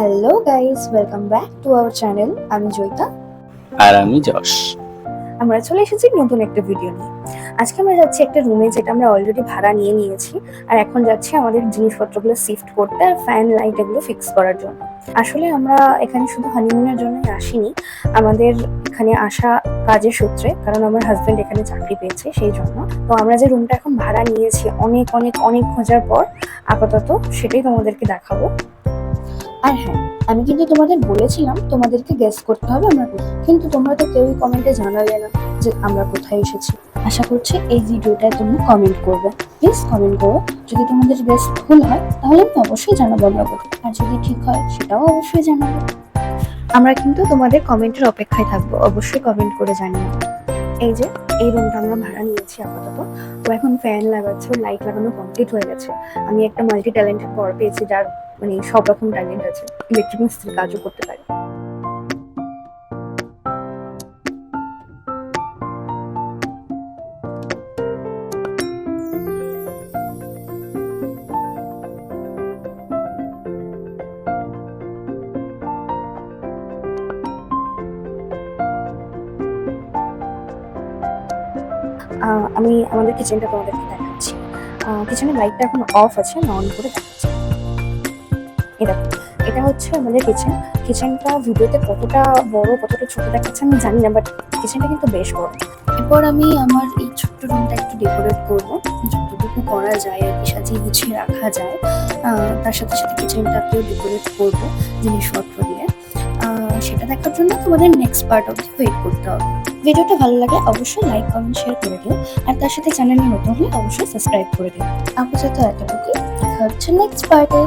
Hello guys, welcome back to our channel. আমি জয়িতা আর আমি যশ। আমরা চলে এসেছি নতুন একটা ভিডিও নিয়ে। আজকে আমরা যাচ্ছি একটা রুমে, যেটা আমরা অলরেডি ভাড়া নিয়ে নিয়েছি, আর এখন যাচ্ছি আমাদের জিনিসপত্রগুলো শিফট করতে আর ফ্যান লাইট এগুলো ফিক্স করার জন্য। আসলে আমরা এখানে শুধু হানিমুনের জন্যই আসিনি, আমাদের এখানে আসা কাজের সূত্রে, কারণ আমার হাজবেন্ড এখানে চাকরি পেয়েছে সেই জন্য। তো আমরা যে রুমটা এখন ভাড়া নিয়েছি অনেক অনেক অনেক খোঁজার পর আপাতত সেটাই তোমাদেরকে দেখাবো। আর হ্যাঁ, আমি কিন্তু তোমাদের বলেছিলাম তোমাদেরকে গেস করতে হবে আমরা কোথায়, কিন্তু তোমরা তো কেউই কমেন্টে জানালে না যে আমরা কোথায় এসেছি। আশা করছি এই ভিডিওটায় তোমরা কমেন্ট করবে, প্লিজ কমেন্ট করো। যদি তোমাদের গেস ভুল হয় তাহলে আমি অবশ্যই জানাবো আমরা কোথায়, আর যদি ঠিক হয় সেটাও অবশ্যই জানাবো। আমরা কিন্তু তোমাদের কমেন্টের অপেক্ষায় থাকবো, অবশ্যই কমেন্ট করে জানিও। এই যে এই রুমটা আমরা ভাড়া নিয়েছি আপাতত। ও এখন ফ্যান লাগাচ্ছে, লাইট লাগানো কমপ্লিট হয়ে গেছে। আমি একটা মাল্টি ট্যালেন্টেড বর পেয়েছি, যার মানে সব রকম ট্যালেন্ট আছে, ইলেকট্রিক মিস্ত্রির কাজও করতে পারে। আমি আমাদের কিচেনটা তোমাদেরকে দেখাচ্ছি। কিচেনের লাইটটা এখন অফ আছে, আমি অন করে দেখাচ্ছি। এটা হচ্ছে আমাদের কিচেনটা ভিডিওতে কতটা বড় কতটা ছোট দেখাচ্ছে আমি জানি না, বাট কিচেনটা কিন্তু বেশ বড়। এরপর আমি আমার এই ছোট্ট রুমটা একটু ডেকোরেট করবো, যতটুকু করা যায় আর কি, সাজিয়ে গুছিয়ে রাখা যায়। তার সাথে সাথে কিচেনটাকেও ডেকোরেট করবো জিনিসপত্র দিয়ে। সেটা দেখার জন্য তোমাদের নেক্সট পার্ট অবধি ওয়েট করতে হবে। ভিডিওটা ভালো লাগলে অবশ্যই লাইক কমেন্ট শেয়ার করে দিও, আর তার সাথে চ্যানেলে নতুন হলে অবশ্যই সাবস্ক্রাইব করে দিও। আপাতত এতটুকুই, দেখা হচ্ছে নেক্সট পার্টে।